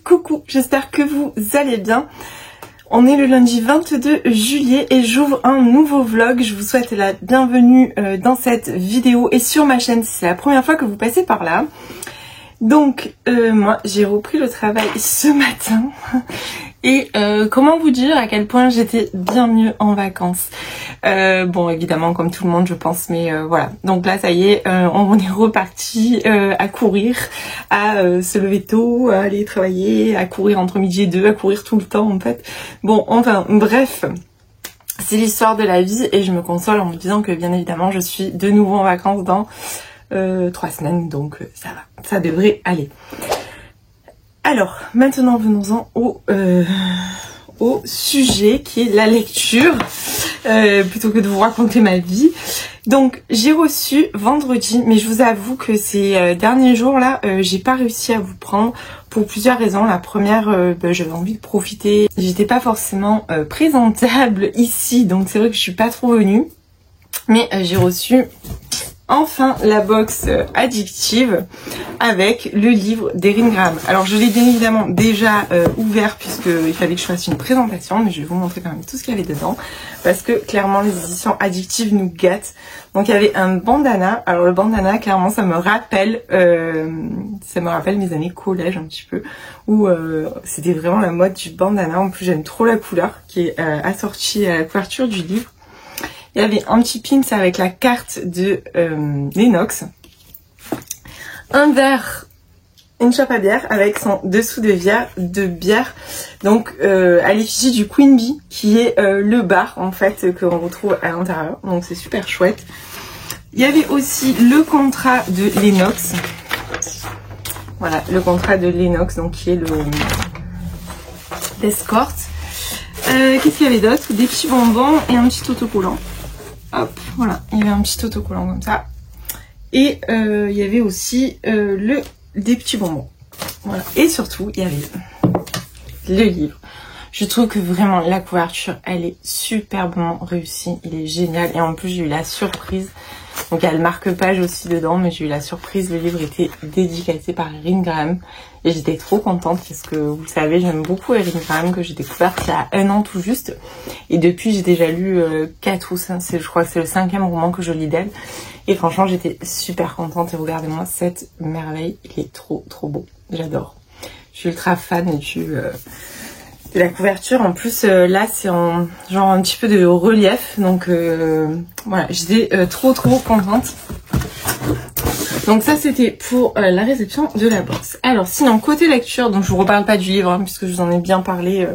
Coucou, j'espère que vous allez bien. On est le lundi 22 juillet et j'ouvre un nouveau vlog. Je vous souhaite la bienvenue dans cette vidéo et sur ma chaîne si c'est la première fois que vous passez par là. Donc moi j'ai repris le travail ce matin et comment vous dire à quel point j'étais bien mieux en vacances. Bon évidemment comme tout le monde je pense, mais voilà, donc là ça y est, on est reparti à courir, à se lever tôt, à aller travailler, à courir entre midi et 2, à courir tout le temps en fait. Bon enfin bref, c'est l'histoire de la vie et je me console en me disant que bien évidemment je suis de nouveau en vacances dans 3 semaines, donc ça va, ça devrait aller. Alors maintenant venons-en au sujet qui est la lecture, plutôt que de vous raconter ma vie. Donc j'ai reçu vendredi, mais je vous avoue que ces derniers jours là j'ai pas réussi à vous prendre pour plusieurs raisons. La première, j'avais envie de profiter, j'étais pas forcément présentable ici, donc c'est vrai que je suis pas trop venue, mais j'ai reçu enfin la box addictive avec le livre d'Erin Graham. Alors je l'ai bien évidemment déjà ouvert puisqu'il fallait que je fasse une présentation, mais je vais vous montrer quand même tout ce qu'il y avait dedans parce que clairement les éditions addictives nous gâtent. Donc il y avait un bandana. Alors le bandana clairement ça me rappelle mes années collège un petit peu où c'était vraiment la mode du bandana. En plus j'aime trop la couleur qui est assortie à la couverture du livre. Il y avait un petit pins avec la carte de Lennox, un verre, une chope à bière avec son dessous de bière, donc à l'effigie du Queen Bee qui est le bar en fait que l'on retrouve à l'intérieur, donc c'est super chouette. Il y avait aussi le contrat de Lennox, voilà le contrat de Lennox donc qui est l'escorte. Qu'est-ce qu'il y avait d'autre? Des petits bonbons et un petit autocollant. Hop, voilà, il y avait un petit autocollant comme ça. Et il y avait aussi des petits bonbons. Voilà. Et surtout, il y avait le livre. Je trouve que vraiment la couverture, elle est superbement réussie. Il est génial. Et en plus, j'ai eu la surprise. Donc, il y a le marque-page aussi dedans, mais j'ai eu la surprise. Le livre était dédicacé par Erin Graham. Et j'étais trop contente parce que, vous le savez, j'aime beaucoup Erin Graham, que j'ai découverte il y a 1 an tout juste. Et depuis, j'ai déjà lu 4 ou 5, je crois que c'est le 5e roman que je lis d'elle. Et franchement, j'étais super contente. Et regardez-moi cette merveille. Il est trop, trop beau. J'adore. Je suis ultra fan de la couverture. En plus là c'est en genre un petit peu de relief, donc voilà, j'étais trop contente. Donc ça c'était pour la réception de la box. Alors sinon côté lecture, donc je vous reparle pas du livre hein, puisque je vous en ai bien parlé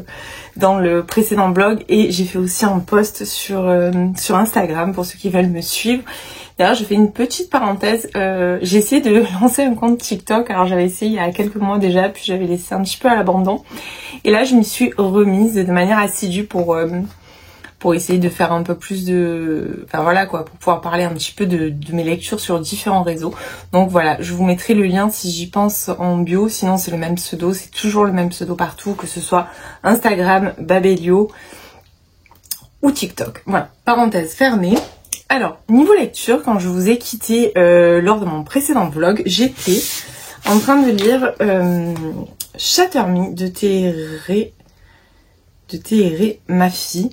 dans le précédent blog, et j'ai fait aussi un post sur Instagram pour ceux qui veulent me suivre. D'ailleurs je fais une petite parenthèse, j'ai essayé de lancer un compte TikTok. Alors j'avais essayé il y a quelques mois déjà, puis j'avais laissé un petit peu à l'abandon, et là je m'y suis remise de manière assidue pour essayer de faire un peu plus de... Enfin voilà quoi, pour pouvoir parler un petit peu de mes lectures sur différents réseaux. Donc voilà, je vous mettrai le lien si j'y pense en bio, sinon c'est le même pseudo, c'est toujours le même pseudo partout, que ce soit Instagram, Babelio ou TikTok. Voilà, parenthèse fermée. Alors, niveau lecture, quand je vous ai quitté lors de mon précédent vlog, j'étais en train de lire Shatter Me de Thérèse Ma Fille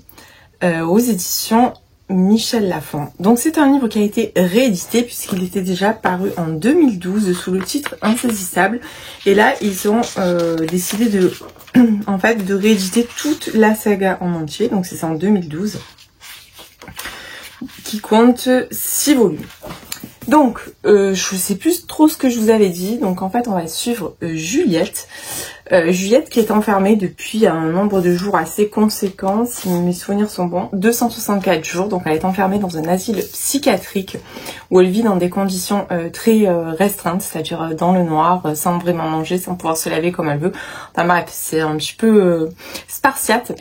aux éditions Michel Lafon. Donc c'est un livre qui a été réédité puisqu'il était déjà paru en 2012 sous le titre Insaisissable. Et là, ils ont décidé de rééditer toute la saga en entier. Donc c'est ça en 2012. Qui compte 6 volumes. Donc, je sais plus trop ce que je vous avais dit. Donc en fait, on va suivre Juliette. Juliette qui est enfermée depuis un nombre de jours assez conséquent, si mes souvenirs sont bons, 264 jours. Donc elle est enfermée dans un asile psychiatrique où elle vit dans des conditions très restreintes, c'est-à-dire dans le noir, sans vraiment manger, sans pouvoir se laver comme elle veut. Enfin bref, c'est un petit peu spartiate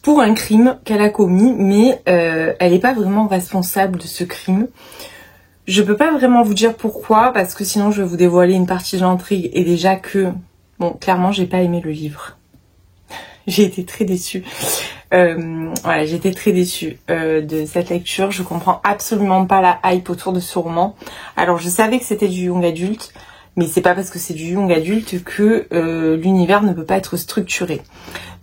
pour un crime qu'elle a commis, mais elle n'est pas vraiment responsable de ce crime. Je peux pas vraiment vous dire pourquoi, parce que sinon je vais vous dévoiler une partie de l'intrigue, et déjà que, bon, clairement j'ai pas aimé le livre. J'ai été très déçue. Voilà, j'ai été très déçue de cette lecture. Je comprends absolument pas la hype autour de ce roman. Alors je savais que c'était du young adulte, Mais c'est pas parce que c'est du young adulte que l'univers ne peut pas être structuré.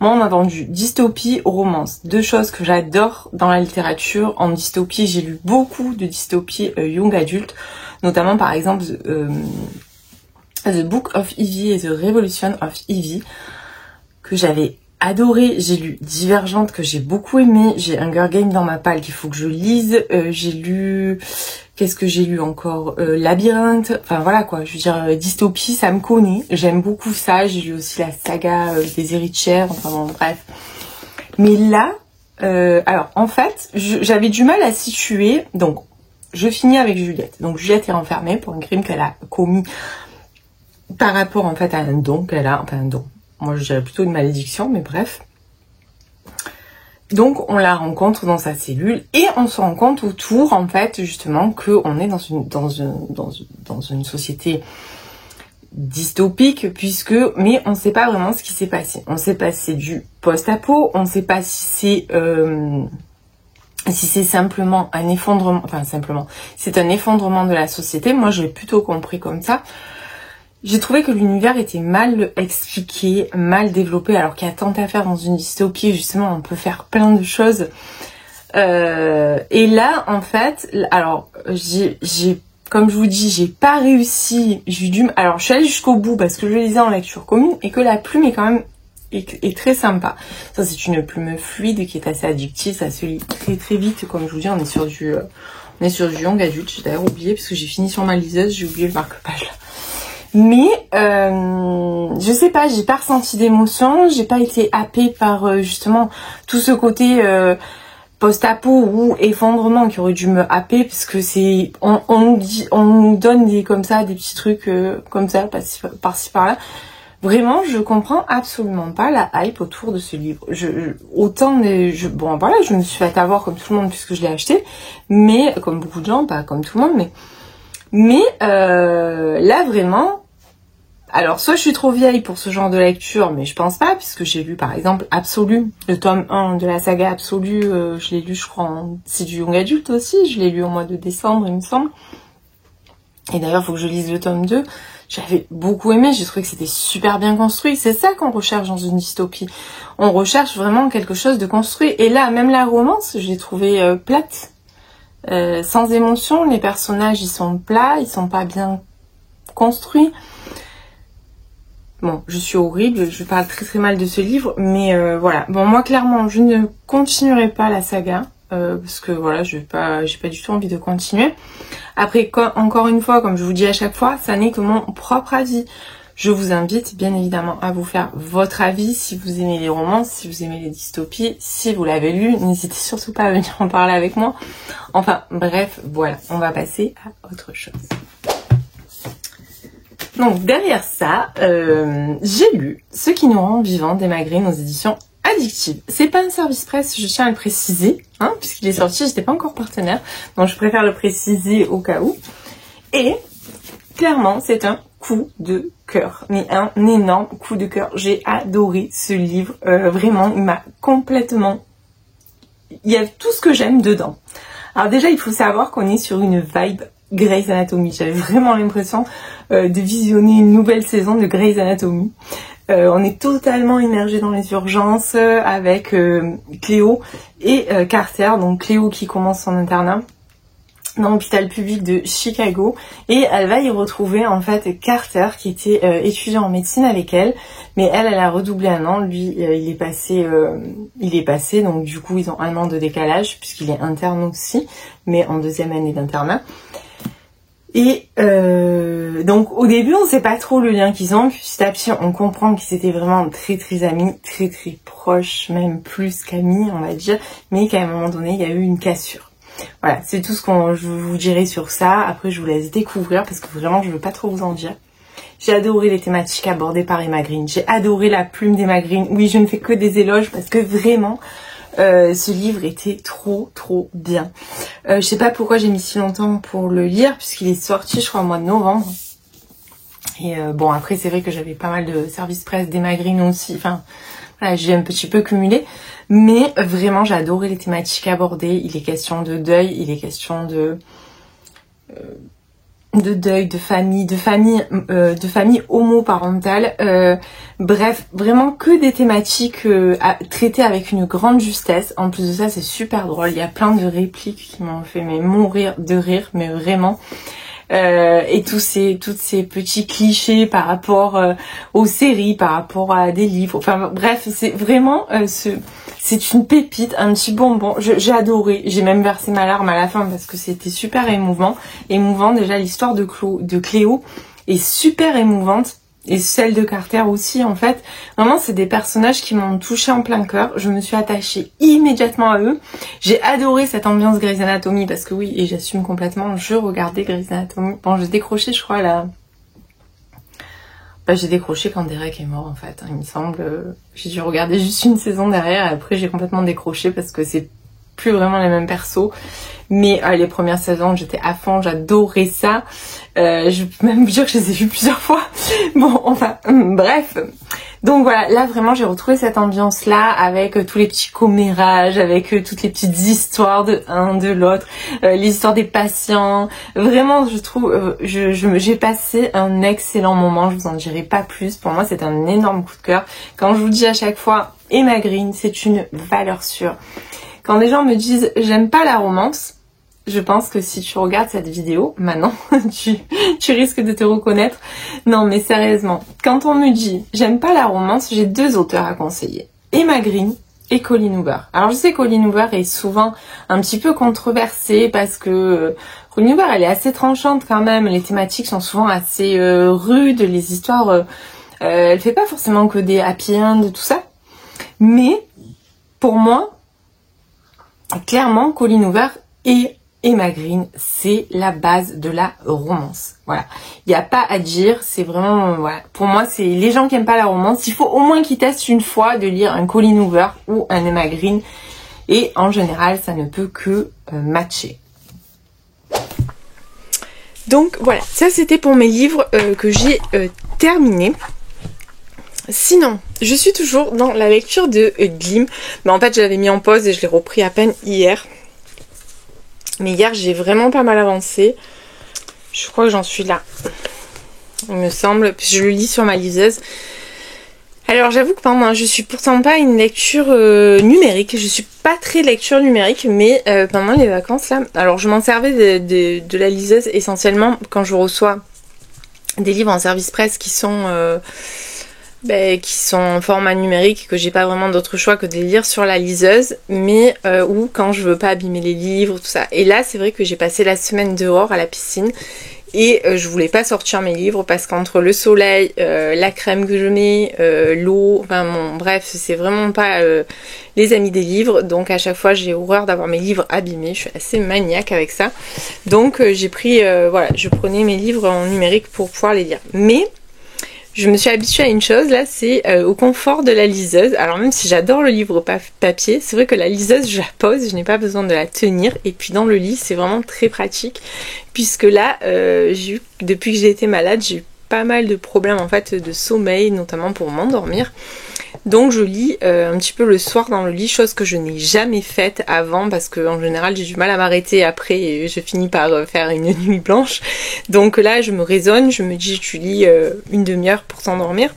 Moi, on m'a vendu dystopie, romance. Deux choses que j'adore dans la littérature. En dystopie, j'ai lu beaucoup de dystopies young adulte, notamment par exemple The Book of Evie et The Revolution of Evie, que j'avais adoré. J'ai lu Divergente, que j'ai beaucoup aimé. J'ai Hunger Games dans ma palle qu'il faut que je lise. J'ai lu... Qu'est-ce que j'ai lu encore, Labyrinthe, enfin voilà quoi, je veux dire, dystopie, ça me connaît, j'aime beaucoup ça. J'ai lu aussi la saga des héritières, enfin bon, bref. Mais là, alors en fait, j'avais du mal à situer, donc je finis avec Juliette. Donc Juliette est enfermée pour un crime qu'elle a commis par rapport en fait à un don qu'elle a, enfin un don, moi je dirais plutôt une malédiction, mais bref. Donc on la rencontre dans sa cellule et on se rend compte autour en fait justement qu'on est dans une société dystopique mais on ne sait pas vraiment ce qui s'est passé. On sait pas si c'est du post-apo, on ne sait pas si c'est simplement un effondrement, c'est un effondrement de la société. Moi je l'ai plutôt compris comme ça. J'ai trouvé que l'univers était mal expliqué, mal développé, alors qu'il y a tant à faire dans une dystopie, justement, on peut faire plein de choses. Et là, en fait, alors, comme je vous dis, j'ai pas réussi, alors, je suis allée jusqu'au bout parce que je lisais en lecture commune et que la plume est quand même est très sympa. Ça, c'est une plume fluide qui est assez addictive, ça se lit très très vite, comme je vous dis, on est sur du young adulte. J'ai d'ailleurs oublié, parce que j'ai fini sur ma liseuse, j'ai oublié le marque-page. Mais je sais pas, j'ai pas ressenti d'émotion, j'ai pas été happée par justement tout ce côté post-apo ou effondrement qui aurait dû me happer, parce que c'est on nous donne des petits trucs comme ça par-ci par-là. Vraiment, je comprends absolument pas la hype autour de ce livre. Bon voilà, je me suis fait avoir comme tout le monde puisque je l'ai acheté, mais comme beaucoup de gens, pas comme tout le monde, mais là vraiment. Alors, soit je suis trop vieille pour ce genre de lecture, mais je pense pas, puisque j'ai lu par exemple Absolu, le tome 1 de la saga Absolu, je l'ai lu je crois, c'est du young adulte aussi, je l'ai lu au mois de décembre il me semble. Et d'ailleurs il faut que je lise le tome 2, j'avais beaucoup aimé, j'ai trouvé que c'était super bien construit, c'est ça qu'on recherche dans une dystopie. On recherche vraiment quelque chose de construit, et là même la romance, je l'ai trouvée plate, sans émotion, les personnages ils sont plats, ils sont pas bien construits. Bon, je suis horrible, je parle très très mal de ce livre, mais voilà. Bon, moi clairement, je ne continuerai pas la saga, parce que voilà, j'ai pas du tout envie de continuer. Après, encore une fois, comme je vous dis à chaque fois, ça n'est que mon propre avis. Je vous invite bien évidemment à vous faire votre avis, si vous aimez les romances, si vous aimez les dystopies, si vous l'avez lu, n'hésitez surtout pas à venir en parler avec moi. Enfin, bref, voilà, on va passer à autre chose. Donc derrière ça, j'ai lu Ce qui nous rend vivants d'Emma Green aux éditions Addictive. C'est pas un service presse, je tiens à le préciser, hein, puisqu'il est sorti, j'étais pas encore partenaire, donc je préfère le préciser au cas où. Et clairement, c'est un coup de cœur, mais un énorme coup de cœur. J'ai adoré ce livre, vraiment, il m'a complètement... Il y a tout ce que j'aime dedans. Alors déjà, il faut savoir qu'on est sur une vibe Grey's Anatomy. J'avais vraiment l'impression de visionner une nouvelle saison de Grey's Anatomy. On est totalement immergé dans les urgences avec Cléo et Carter. Donc Cléo qui commence son internat dans l'hôpital public de Chicago, et elle va y retrouver en fait Carter qui était étudiant en médecine avec elle, mais elle a redoublé un an, lui il est passé, donc du coup ils ont un an de décalage puisqu'il est interne aussi, mais en deuxième année d'internat. Et donc au début on sait pas trop le lien qu'ils ont, puis petit à petit on comprend qu'ils étaient vraiment très très amis, très très proches, même plus qu'amis on va dire, mais qu'à un moment donné il y a eu une cassure. Voilà, c'est tout ce que je vous dirai sur ça. Après je vous laisse découvrir parce que vraiment je veux pas trop vous en dire. J'ai adoré les thématiques abordées par Emma Green, j'ai adoré la plume d'Emma Green. Oui, je ne fais que des éloges parce que vraiment ce livre était trop bien. Je sais pas pourquoi j'ai mis si longtemps pour le lire puisqu'il est sorti je crois au mois de novembre. Et bon après c'est vrai que j'avais pas mal de services presse d'Emma Green aussi, enfin voilà, j'ai un petit peu cumulé, mais vraiment j'ai adoré les thématiques abordées. Il est question de deuil, il est question de de deuil, de famille homoparentale. Bref, vraiment que des thématiques traitées avec une grande justesse. En plus de ça, c'est super drôle. Il y a plein de répliques qui m'ont fait mourir de rire, mais vraiment. Et tous ces petits clichés par rapport aux séries, par rapport à des livres. Enfin bref, c'est vraiment c'est une pépite, un petit bonbon. J'ai adoré. J'ai même versé ma larme à la fin parce que c'était super émouvant. Déjà, l'histoire de Cléo est super émouvante. Et celle de Carter aussi, en fait. Vraiment, c'est des personnages qui m'ont touchée en plein cœur. Je me suis attachée immédiatement à eux. J'ai adoré cette ambiance Grey's Anatomy parce que oui, et j'assume complètement, je regardais Grey's Anatomy. Bon, j'ai décroché, je crois, là. J'ai décroché quand Derek est mort, en fait. Il me semble. J'ai dû regarder juste une saison derrière et après, j'ai complètement décroché parce que c'est plus vraiment les mêmes persos. Mais les premières saisons, j'étais à fond, j'adorais ça. Je peux même vous dire que je les ai vues plusieurs fois. Bon, enfin, bref. Donc voilà, là vraiment j'ai retrouvé cette ambiance-là avec tous les petits commérages, avec toutes les petites histoires de un, de l'autre, les histoires des patients. Vraiment, je trouve, j'ai passé un excellent moment, je vous en dirai pas plus. Pour moi, c'est un énorme coup de cœur. Quand je vous dis à chaque fois, Emma Green, c'est une valeur sûre. Quand les gens me disent « j'aime pas la romance », je pense que si tu regardes cette vidéo, maintenant, tu risques de te reconnaître. Non mais sérieusement, quand on me dit « j'aime pas la romance », j'ai deux auteurs à conseiller. Emma Green et Colleen Hoover. Alors je sais que Colleen Hoover est souvent un petit peu controversée parce que Colleen Hoover, elle est assez tranchante quand même. Les thématiques sont souvent assez rudes, les histoires... elle fait pas forcément que des happy end, tout ça. Mais, pour moi... clairement, Colleen Hoover et Emma Green, c'est la base de la romance. Voilà. Il n'y a pas à dire, c'est vraiment... voilà. Pour moi, c'est les gens qui n'aiment pas la romance, il faut au moins qu'ils testent une fois de lire un Colleen Hoover ou un Emma Green. Et en général, ça ne peut que matcher. Donc voilà, ça c'était pour mes livres que j'ai terminés. Sinon, je suis toujours dans la lecture de Glim. Mais en fait, je l'avais mis en pause et je l'ai repris à peine hier. Mais hier, j'ai vraiment pas mal avancé. Je crois que j'en suis là. Il me semble. Puis je le lis sur ma liseuse. Alors, j'avoue que pendant, je suis pourtant pas une lecture numérique. Je suis pas très lecture numérique. Mais pendant les vacances, là... alors, je m'en servais de la liseuse essentiellement quand je reçois des livres en service presse qui sont en format numérique, que j'ai pas vraiment d'autre choix que de les lire sur la liseuse, mais ou quand je veux pas abîmer les livres, tout ça. Et là, c'est vrai que j'ai passé la semaine dehors à la piscine et je voulais pas sortir mes livres parce qu'entre le soleil, la crème que je mets, l'eau, enfin bon, bref, c'est vraiment pas les amis des livres. Donc à chaque fois, j'ai horreur d'avoir mes livres abîmés. Je suis assez maniaque avec ça. Donc j'ai pris, voilà, je prenais mes livres en numérique pour pouvoir les lire. Mais je me suis habituée à une chose là, c'est au confort de la liseuse. Alors même si j'adore le livre papier, c'est vrai que la liseuse, je la pose, je n'ai pas besoin de la tenir. Et puis dans le lit, c'est vraiment très pratique. Puisque là, depuis que j'ai été malade, j'ai eu pas mal de problèmes en fait de sommeil, notamment pour m'endormir. Donc je lis un petit peu le soir dans le lis, chose que je n'ai jamais faite avant parce que en général j'ai du mal à m'arrêter après et je finis par faire une nuit blanche. Donc là je me raisonne, je me dis tu lis une demi-heure pour t'endormir.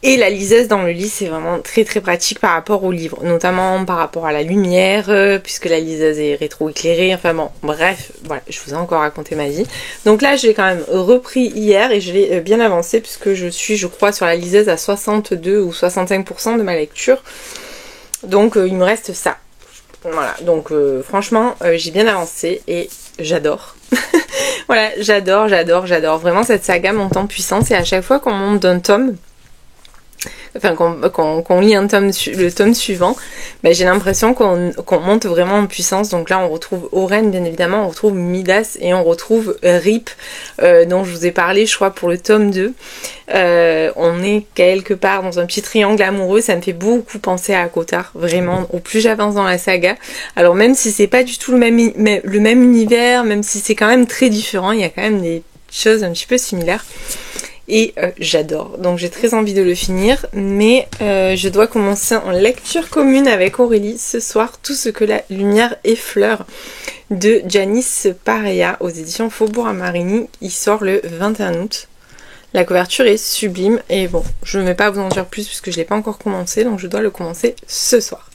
Et la liseuse dans le lit, c'est vraiment très très pratique par rapport au livre, notamment par rapport à la lumière, puisque la liseuse est rétro-éclairée, enfin bon, bref, voilà, je vous ai encore raconté ma vie. Donc là, je l'ai quand même repris hier et je l'ai bien avancé, puisque je suis, je crois, sur la liseuse à 62 ou 65% de ma lecture. Donc il me reste ça. Voilà, donc franchement, j'ai bien avancé et j'adore. Voilà, j'adore. Vraiment, cette saga monte en puissance et à chaque fois qu'on monte d'un tome, enfin qu'on lit le tome suivant, ben, j'ai l'impression qu'on monte vraiment en puissance. Donc là on retrouve Oren bien évidemment, on retrouve Midas et on retrouve Rip dont je vous ai parlé je crois pour le tome 2. On est quelque part dans un petit triangle amoureux, ça me fait beaucoup penser à Cotard, vraiment, au plus j'avance dans la saga. Alors même si c'est pas du tout le même univers, même si c'est quand même très différent, il y a quand même des choses un petit peu similaires. Et j'adore, donc j'ai très envie de le finir, mais je dois commencer en lecture commune avec Aurélie ce soir, tout ce que la lumière effleure. de Janice Pareya aux éditions Faubourg Amarini. Il sort le 21 août. La couverture est sublime et bon, je ne vais pas vous en dire plus puisque je ne l'ai pas encore commencé, donc je dois le commencer ce soir.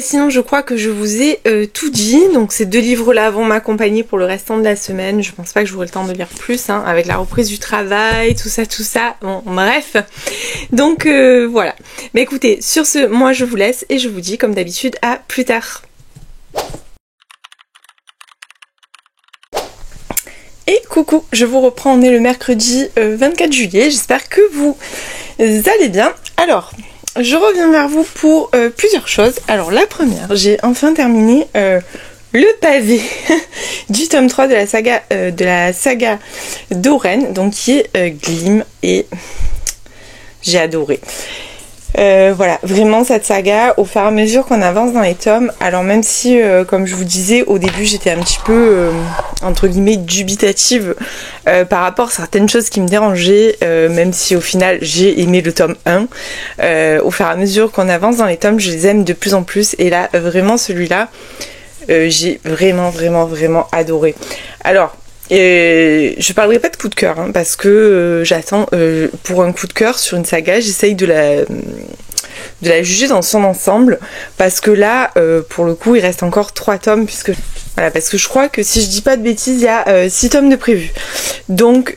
Sinon je crois que je vous ai tout dit, donc ces 2 livres-là vont m'accompagner pour le restant de la semaine. Je pense pas que j'aurai le temps de lire plus, hein, avec la reprise du travail, tout ça, bon bref. Donc voilà. Mais écoutez, sur ce, moi je vous laisse et je vous dis comme d'habitude à plus tard. Et coucou, je vous reprends, on est le mercredi 24 juillet, j'espère que vous allez bien. Alors, je reviens vers vous pour plusieurs choses. Alors la première, j'ai enfin terminé le pavé du tome 3 de la saga d'Oren, donc qui est Glim, et j'ai adoré. Voilà, vraiment cette saga, au fur et à mesure qu'on avance dans les tomes, alors même si, comme je vous disais, au début j'étais un petit peu, entre guillemets, dubitative par rapport à certaines choses qui me dérangeaient, même si au final j'ai aimé le tome 1, au fur et à mesure qu'on avance dans les tomes, je les aime de plus en plus, et là, vraiment celui-là, j'ai vraiment adoré. Alors, je parlerai pas de coup de cœur, hein, parce que j'attends pour un coup de cœur sur une saga, j'essaye de la juger dans son ensemble, parce que là pour le coup il reste encore 3 tomes, parce que je crois que si je dis pas de bêtises il y a 6 tomes de prévus, donc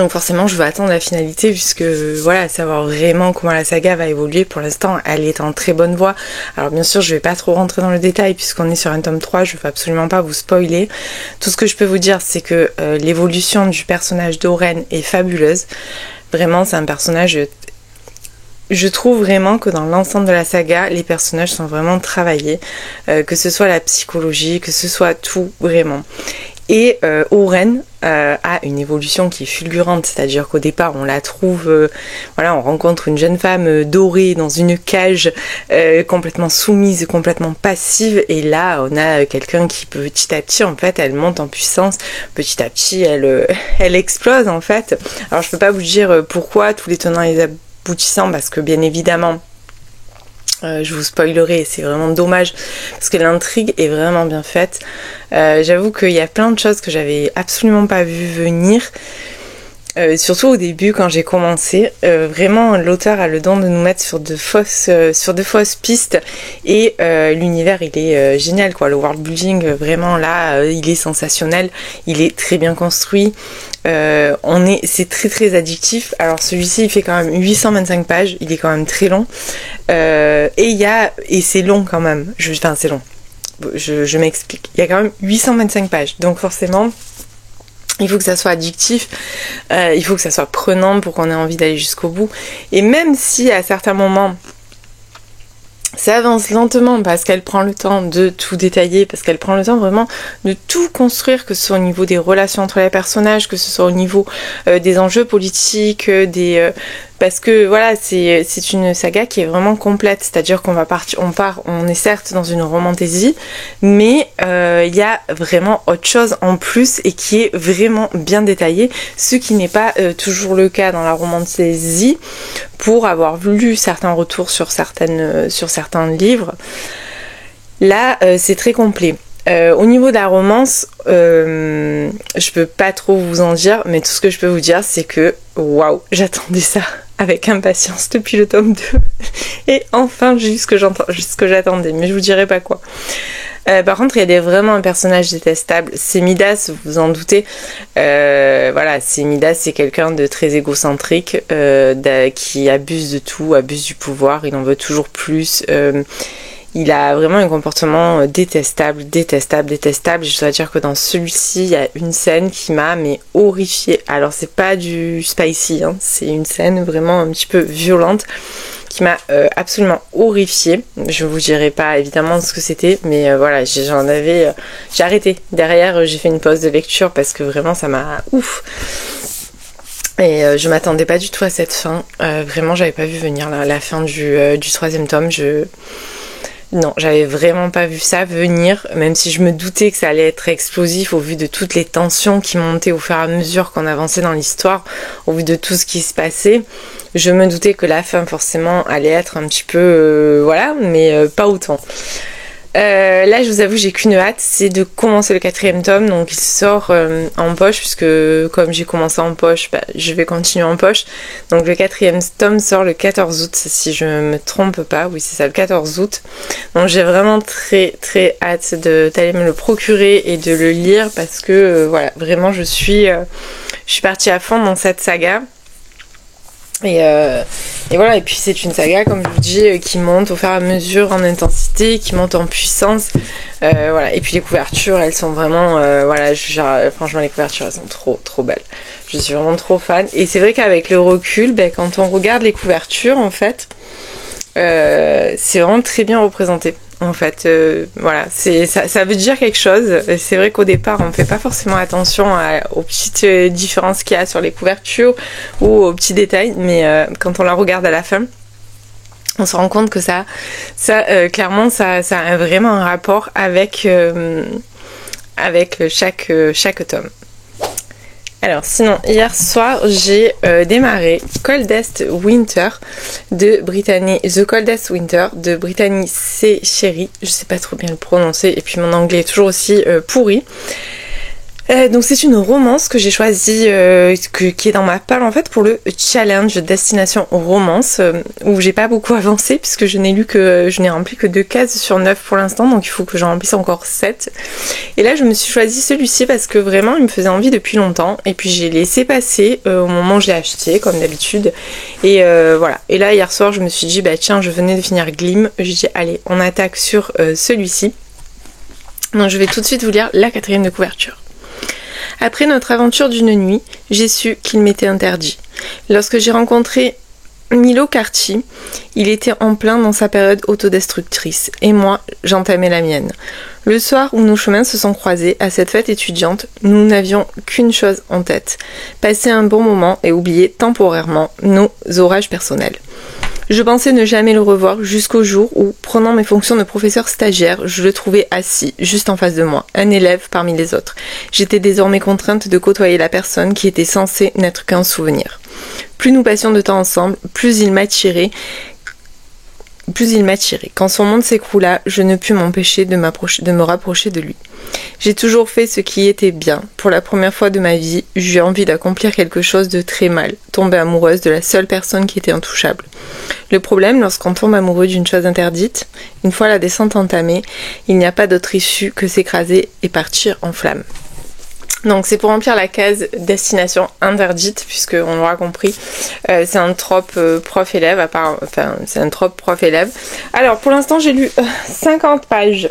forcément je veux attendre la finalité, puisque voilà, savoir vraiment comment la saga va évoluer. Pour l'instant elle est en très bonne voie. Alors bien sûr je vais pas trop rentrer dans le détail puisqu'on est sur un tome 3, je veux absolument pas vous spoiler. Tout ce que je peux vous dire c'est que l'évolution du personnage d'Oren est fabuleuse. Vraiment c'est un personnage, je trouve vraiment que dans l'ensemble de la saga, les personnages sont vraiment travaillés, que ce soit la psychologie, que ce soit tout, vraiment. Et Oren a une évolution qui est fulgurante, c'est-à-dire qu'au départ on la trouve, on rencontre une jeune femme dorée dans une cage, complètement soumise, complètement passive, et là on a quelqu'un qui petit à petit en fait elle monte en puissance, petit à petit elle explose en fait. Alors je peux pas vous dire pourquoi, tous les tenants et les aboutissants, parce que bien évidemment je vous spoilerai, c'est vraiment dommage parce que l'intrigue est vraiment bien faite. J'avoue qu'il y a plein de choses que j'avais absolument pas vu venir, surtout au début quand j'ai commencé. Vraiment l'auteur a le don de nous mettre sur de fausses pistes, et l'univers il est génial quoi. Le world building vraiment là il est sensationnel, il est très bien construit. C'est très addictif. Alors celui-ci il fait quand même 825 pages, il est quand même très long, et c'est long quand même, c'est long, je m'explique, il y a quand même 825 pages, donc forcément il faut que ça soit addictif, il faut que ça soit prenant pour qu'on ait envie d'aller jusqu'au bout. Et même si à certains moments ça avance lentement, parce qu'elle prend le temps de tout détailler, parce qu'elle prend le temps vraiment de tout construire, que ce soit au niveau des relations entre les personnages, que ce soit au niveau des enjeux politiques, parce que voilà, c'est une saga qui est vraiment complète, c'est-à-dire qu'on on est certes dans une romantaisie, mais il y a vraiment autre chose en plus et qui est vraiment bien détaillé, ce qui n'est pas toujours le cas dans la romantaisie, pour avoir lu certains retours sur certains livres. Là, c'est très complet. Au niveau de la romance, je peux pas trop vous en dire, mais tout ce que je peux vous dire, c'est que waouh, j'attendais ça avec impatience depuis le tome 2, et enfin j'ai eu ce que j'attendais, mais je vous dirai pas quoi. Par contre, il y a vraiment un personnage détestable, c'est Midas, vous vous en doutez. C'est Midas, c'est quelqu'un de très égocentrique, qui abuse de tout, abuse du pouvoir, il en veut toujours plus. Il a vraiment un comportement détestable. Je dois dire que dans celui-ci, il y a une scène qui m'a horrifiée. Alors c'est pas du spicy, hein, c'est une scène vraiment un petit peu violente qui m'a absolument horrifiée. Je vous dirai pas évidemment ce que c'était, mais voilà, j'ai arrêté. Derrière, j'ai fait une pause de lecture parce que vraiment ça m'a ouf. Et je m'attendais pas du tout à cette fin. Vraiment, j'avais pas vu venir la fin du 3e tome. Non, j'avais vraiment pas vu ça venir, même si je me doutais que ça allait être explosif au vu de toutes les tensions qui montaient au fur et à mesure qu'on avançait dans l'histoire, au vu de tout ce qui se passait. Je me doutais que la fin forcément allait être un petit peu... mais pas autant. Là je vous avoue j'ai qu'une hâte, c'est de commencer le 4e tome, donc il sort en poche puisque comme j'ai commencé en poche, je vais continuer en poche. Donc le 4e tome sort le 14 août si je me trompe pas, oui c'est ça, le 14 août. Donc j'ai vraiment très hâte d'aller me le procurer et de le lire parce que voilà, vraiment je suis partie à fond dans cette saga. Et voilà, et puis c'est une saga comme je vous dis qui monte au fur et à mesure en intensité, qui monte en puissance, voilà. Et puis les couvertures elles sont vraiment voilà, franchement les couvertures elles sont trop belles, je suis vraiment trop fan. Et c'est vrai qu'avec le recul, quand on regarde les couvertures en fait c'est vraiment très bien représenté. En fait, voilà, ça veut dire quelque chose. C'est vrai qu'au départ, on fait pas forcément attention aux petites différences qu'il y a sur les couvertures ou aux petits détails, mais quand on la regarde à la fin, on se rend compte que clairement, ça a vraiment un rapport avec chaque tome. Alors sinon, hier soir j'ai démarré Coldest Winter de Brittany, The Coldest Winter de Brittany C. Sherry, je sais pas trop bien le prononcer et puis mon anglais est toujours aussi pourri. Donc c'est une romance que j'ai choisie, qui est dans ma palle en fait pour le challenge Destination Romance, où j'ai pas beaucoup avancé puisque je n'ai rempli que 2 cases sur 9 pour l'instant, donc il faut que j'en remplisse encore 7. Et là je me suis choisi celui-ci parce que vraiment il me faisait envie depuis longtemps, et puis j'ai laissé passer au moment où j'ai acheté comme d'habitude, et voilà. Et là hier soir je me suis dit tiens, je venais de finir Glim, j'ai dit allez on attaque sur celui-ci. Donc je vais tout de suite vous lire la 4e de couverture. Après notre aventure d'une nuit, j'ai su qu'il m'était interdit. Lorsque j'ai rencontré Milo Carty, il était en plein dans sa période autodestructrice, et moi, j'entamais la mienne. Le soir où nos chemins se sont croisés à cette fête étudiante, nous n'avions qu'une chose en tête, passer un bon moment et oublier temporairement nos orages personnels. Je pensais ne jamais le revoir jusqu'au jour où, prenant mes fonctions de professeur stagiaire, je le trouvais assis, juste en face de moi, un élève parmi les autres. J'étais désormais contrainte de côtoyer la personne qui était censée n'être qu'un souvenir. Plus nous passions de temps ensemble, plus il m'attirait. Quand son monde s'écroula, je ne pus m'empêcher de me rapprocher de lui. J'ai toujours fait ce qui était bien. Pour la première fois de ma vie, j'eus envie d'accomplir quelque chose de très mal, tomber amoureuse de la seule personne qui était intouchable. Le problème, lorsqu'on tombe amoureux d'une chose interdite, une fois la descente entamée, il n'y a pas d'autre issue que s'écraser et partir en flammes. Donc c'est pour remplir la case destination interdite, puisque on l'aura compris, c'est un trope prof-élève, c'est un trope prof-élève. Alors pour l'instant j'ai lu 50 pages.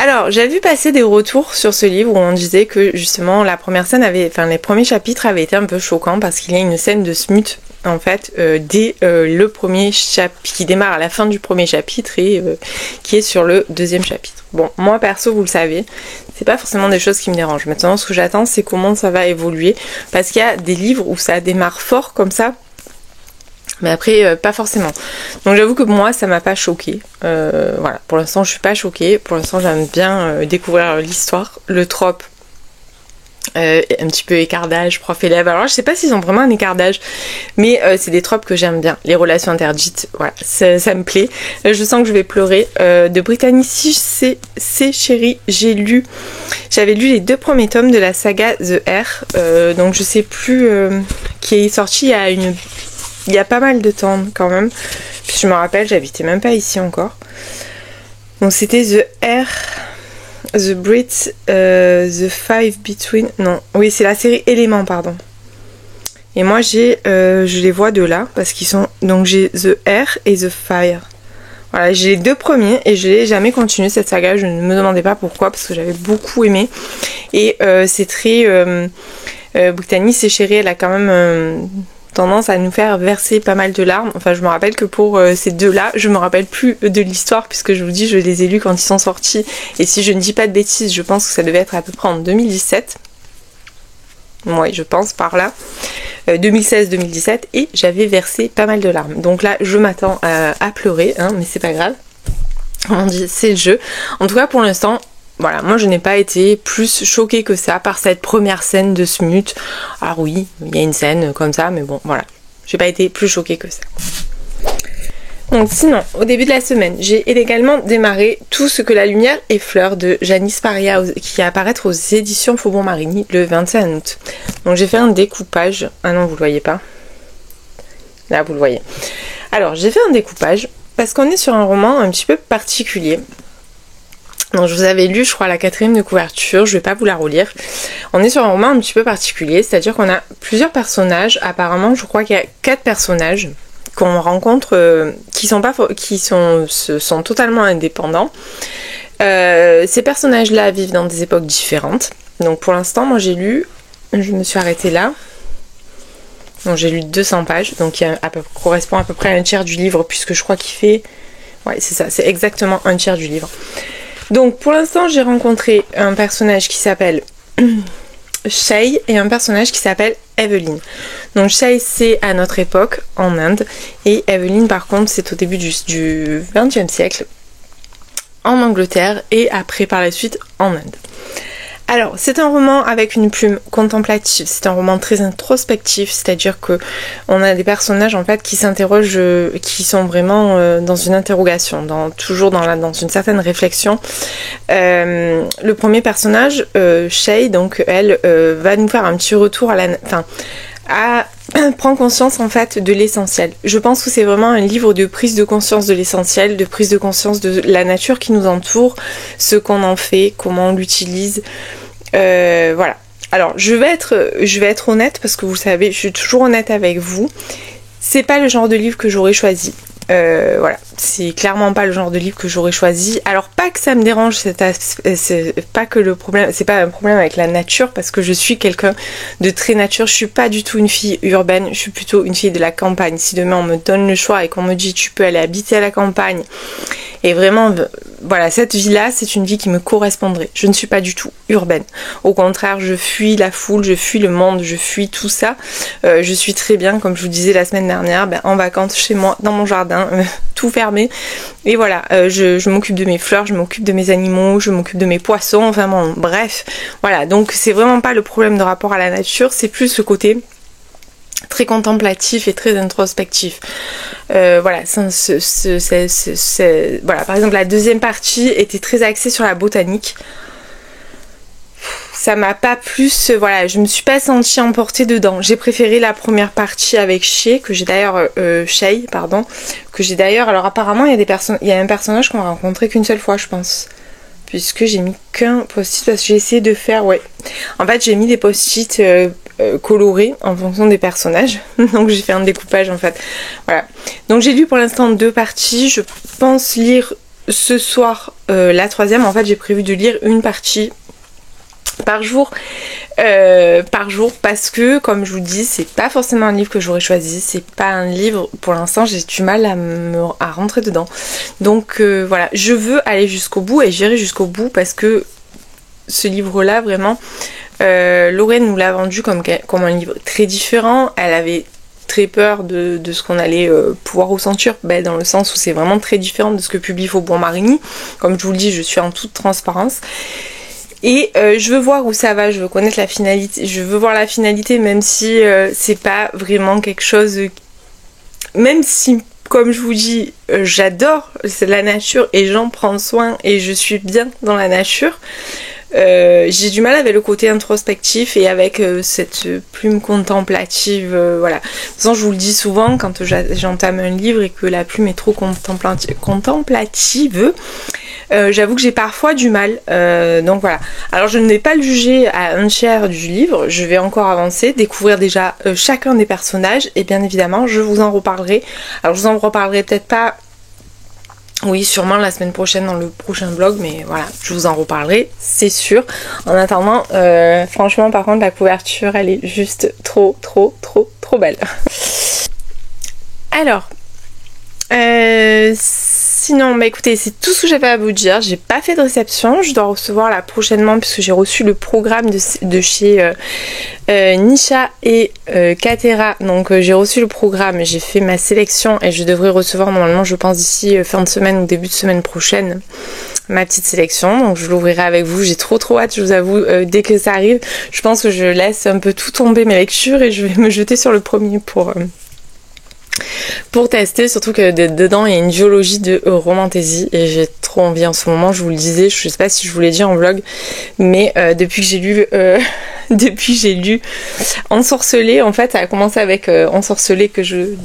Alors j'ai vu passer des retours sur ce livre où on disait que justement la première scène les premiers chapitres avaient été un peu choquants parce qu'il y a une scène de smut en fait dès le premier chapitre, qui démarre à la fin du premier chapitre et qui est sur le 2e chapitre. Bon, moi perso vous le savez, c'est pas forcément des choses qui me dérangent. Maintenant ce que j'attends c'est comment ça va évoluer, parce qu'il y a des livres où ça démarre fort comme ça, mais après pas forcément. Donc j'avoue que moi ça m'a pas choquée. Voilà, pour l'instant je suis pas choquée, pour l'instant j'aime bien découvrir l'histoire, le trope. Un petit peu écartage prof-élève. Alors je sais pas s'ils ont vraiment un écartage, mais c'est des tropes que j'aime bien. Les relations interdites, voilà, ça me plaît. Je sens que je vais pleurer. De Brittany C. Sherry, j'avais lu les 2 premiers tomes de la saga The Air, donc je sais plus, qui est sorti il y a pas mal de temps quand même. Puis je me rappelle, j'habitais même pas ici encore. Donc c'était The Air, The Brit, The Five Between... Non, oui, c'est la série Éléments, pardon. Et moi, je les vois de là, parce qu'ils sont... Donc, j'ai The Air et The Fire. Voilà, j'ai les 2 premiers, et je n'ai jamais continué cette saga. Je ne me demandais pas pourquoi, parce que j'avais beaucoup aimé. Et c'est très... Brittany C. Sherry, elle a quand même... tendance à nous faire verser pas mal de larmes. Enfin, je me rappelle que pour ces 2-là, je me rappelle plus de l'histoire, puisque je vous dis, je les ai lus quand ils sont sortis, et si je ne dis pas de bêtises, je pense que ça devait être à peu près en 2017. Oui, je pense par là. 2016-2017, et j'avais versé pas mal de larmes. Donc là, je m'attends à pleurer, hein, mais c'est pas grave. On dit, c'est le jeu. En tout cas, pour l'instant, voilà, moi je n'ai pas été plus choquée que ça par cette première scène de smut. Alors oui, il y a une scène comme ça, mais bon, voilà. J'ai pas été plus choquée que ça. Donc sinon, au début de la semaine, j'ai également démarré Tout ce que la lumière effleure de Janice Paria qui va apparaître aux éditions Faubourg-Marigny le 21 août. Donc j'ai fait un découpage. Ah non, vous le voyez pas. Là, vous le voyez. Alors, j'ai fait un découpage parce qu'on est sur un roman un petit peu particulier. Donc je vous avais lu, je crois, la 4e de couverture, je vais pas vous la relire. On est sur un roman un petit peu particulier, c'est-à-dire qu'on a plusieurs personnages. Apparemment, je crois qu'il y a 4 personnages qu'on rencontre qui sont totalement indépendants. Ces personnages-là vivent dans des époques différentes. Donc pour l'instant, moi je me suis arrêtée là. Donc j'ai lu 200 pages, donc il correspond à peu près à un tiers du livre, puisque je crois qu'il fait... Ouais, c'est ça, c'est exactement un tiers du livre. Donc pour l'instant, j'ai rencontré un personnage qui s'appelle Shay et un personnage qui s'appelle Evelyn. Donc Shay, c'est à notre époque, en Inde, et Evelyn, par contre, c'est au début du XXe siècle, en Angleterre, et après, par la suite, en Inde. Alors, c'est un roman avec une plume contemplative, c'est un roman très introspectif, c'est-à-dire que on a des personnages en fait qui s'interrogent, qui sont vraiment dans une interrogation, toujours dans une certaine réflexion. Le premier personnage, Shay, donc elle va nous faire un petit retour prend conscience en fait de l'essentiel. Je pense que c'est vraiment un livre de prise de conscience de l'essentiel, de prise de conscience de la nature qui nous entoure, ce qu'on en fait, comment on l'utilise. Voilà. Alors je vais être honnête parce que vous savez, je suis toujours honnête avec vous. C'est pas le genre de livre que j'aurais choisi. Voilà, c'est clairement pas le genre de livre que j'aurais choisi. Alors pas que ça me dérange, c'est pas que le problème, c'est pas un problème avec la nature parce que je suis quelqu'un de très nature. Je suis pas du tout une fille urbaine, je suis plutôt une fille de la campagne. Si demain on me donne le choix et qu'on me dit tu peux aller habiter à la campagne et vraiment, voilà, cette vie-là, c'est une vie qui me correspondrait. Je ne suis pas du tout urbaine. Au contraire, je fuis la foule, je fuis le monde, je fuis tout ça. Je suis très bien, comme je vous disais la semaine dernière, en vacances chez moi, dans mon jardin, tout fermé. Et voilà, je m'occupe de mes fleurs, je m'occupe de mes animaux, je m'occupe de mes poissons, enfin bon, bref. Voilà, donc c'est vraiment pas le problème de rapport à la nature, c'est plus ce côté très contemplatif et très introspectif. Voilà, voilà, par exemple la deuxième partie était très axée sur la botanique. Ça m'a pas plus, voilà, je me suis pas sentie emportée dedans. J'ai préféré la première partie avec Shay, que j'ai d'ailleurs, alors apparemment il y a un personnage qu'on a rencontré qu'une seule fois, je pense. Puisque j'ai mis qu'un post-it parce que j'ai essayé de faire, en fait j'ai mis des post-it colorés en fonction des personnages. Donc j'ai fait un découpage en fait. Voilà. Donc j'ai lu pour l'instant 2 parties. Je pense lire ce soir la 3e. En fait j'ai prévu de lire une partie par jour parce que comme je vous dis, c'est pas forcément un livre que j'aurais choisi, c'est pas un livre, pour l'instant j'ai du mal à rentrer dedans, donc voilà, je veux aller jusqu'au bout et j'irai jusqu'au bout parce que ce livre là vraiment, Lorraine nous l'a vendu comme un livre très différent. Elle avait très peur de ce qu'on allait pouvoir ressentir, dans le sens où c'est vraiment très différent de ce que publie Faubourg-Marigny. Comme je vous le dis, je suis en toute transparence. Et je veux voir où ça va, je veux connaître la finalité, je veux voir la finalité, même si c'est pas vraiment quelque chose, même si, comme je vous dis, j'adore la nature et j'en prends soin et je suis bien dans la nature. J'ai du mal avec le côté introspectif et avec cette plume contemplative, voilà. De toute façon, je vous le dis souvent, quand j'entame un livre et que la plume est trop contemplative, j'avoue que j'ai parfois du mal, donc voilà. Alors je ne vais pas le juger à un tiers du livre, je vais encore avancer, découvrir déjà chacun des personnages et bien évidemment je vous en reparlerai. Alors je vous en reparlerai peut-être pas, oui, sûrement la semaine prochaine dans le prochain vlog, mais voilà, je vous en reparlerai, c'est sûr. En attendant, franchement, par contre, la couverture, elle est juste trop belle. Alors, sinon, écoutez, c'est tout ce que j'avais à vous dire. J'ai pas fait de réception, je dois recevoir là prochainement puisque j'ai reçu le programme de chez Nisha et Katera. Donc j'ai reçu le programme, j'ai fait ma sélection et je devrais recevoir normalement, je pense d'ici fin de semaine ou début de semaine prochaine, ma petite sélection. Donc je l'ouvrirai avec vous, j'ai trop hâte, je vous avoue, dès que ça arrive. Je pense que je laisse un peu tout tomber mes lectures et je vais me jeter sur le premier pour tester, surtout que dedans il y a une duologie de Romantaisie et j'ai trop envie en ce moment. Je vous le disais, je sais pas si je vous l'ai dit en vlog, mais depuis que j'ai lu Ensorcelé, en fait ça a commencé avec Ensorcelé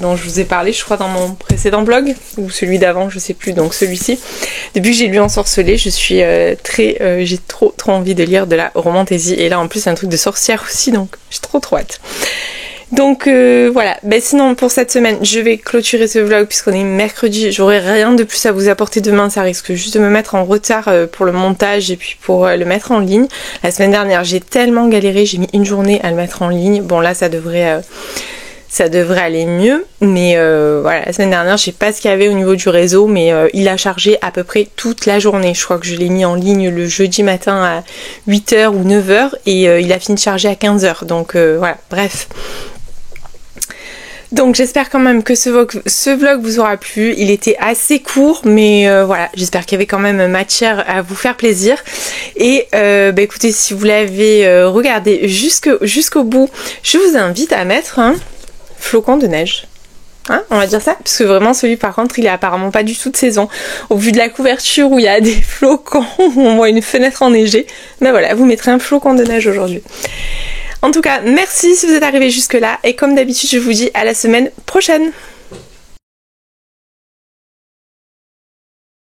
dont je vous ai parlé je crois dans mon précédent vlog ou celui d'avant, je sais plus, donc celui-ci. Depuis que j'ai lu Ensorcelé, je suis j'ai trop envie de lire de la Romantaisie, et là en plus c'est un truc de sorcière aussi, donc j'ai trop hâte. Donc voilà, sinon pour cette semaine je vais clôturer ce vlog puisqu'on est mercredi, j'aurai rien de plus à vous apporter demain, ça risque juste de me mettre en retard pour le montage et puis pour le mettre en ligne. La semaine dernière j'ai tellement galéré, j'ai mis une journée à le mettre en ligne, bon là ça devrait aller mieux, mais voilà, la semaine dernière je sais pas ce qu'il y avait au niveau du réseau, mais il a chargé à peu près toute la journée. Je crois que je l'ai mis en ligne le jeudi matin à 8h ou 9h et il a fini de charger à 15h, donc voilà, bref. Donc j'espère quand même que ce vlog vous aura plu. Il était assez court, mais voilà, j'espère qu'il y avait quand même matière à vous faire plaisir. Et écoutez, si vous l'avez regardé jusqu'au bout, je vous invite à mettre un flocon de neige. Hein, on va dire ça, parce que vraiment celui par contre il est apparemment pas du tout de saison. Au vu de la couverture où il y a des flocons, on voit une fenêtre enneigée. Ben voilà, vous mettrez un flocon de neige aujourd'hui. En tout cas, merci si vous êtes arrivés jusque là, et comme d'habitude je vous dis à la semaine prochaine.